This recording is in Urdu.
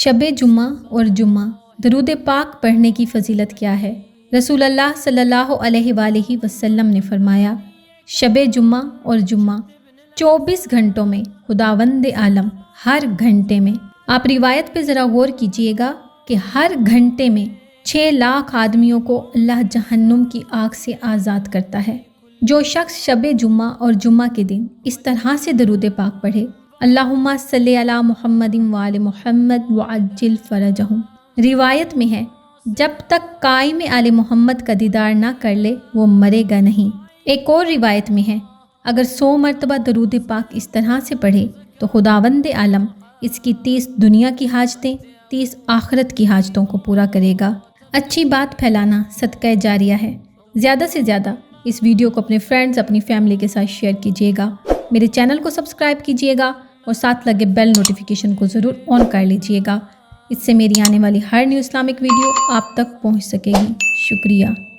شب جمعہ اور جمعہ درود پاک پڑھنے کی فضیلت کیا ہے؟ رسول اللہ صلی اللہ علیہ وآلہ وسلم نے فرمایا، شب جمعہ اور جمعہ 24 گھنٹوں میں خداوند عالم ہر گھنٹے میں، آپ روایت پہ ذرا غور کیجئے گا کہ ہر گھنٹے میں 6 لاکھ آدمیوں کو اللہ جہنم کی آگ سے آزاد کرتا ہے۔ جو شخص شب جمعہ اور جمعہ کے دن اس طرح سے درود پاک پڑھے، اللہم صلی علی محمد وآل محمد وعجل فرجہم، روایت میں ہے جب تک قائم آل محمد کا دیدار نہ کر لے وہ مرے گا نہیں۔ ایک اور روایت میں ہے اگر 100 مرتبہ درود پاک اس طرح سے پڑھے تو خداوند عالم اس کی 30 دنیا کی حاجتیں 30 آخرت کی حاجتوں کو پورا کرے گا۔ اچھی بات پھیلانا صدقہ جاریہ ہے۔ زیادہ سے زیادہ اس ویڈیو کو اپنے فرینڈز، اپنی فیملی کے ساتھ شیئر کیجیے گا۔ میرے چینل کو سبسکرائب کیجیے گا اور ساتھ لگے بیل نوٹیفیکیشن کو ضرور آن کر لیجیے گا۔ اس سے میری آنے والی ہر نیو اسلامک ویڈیو آپ تک پہنچ سکے گی۔ شکریہ۔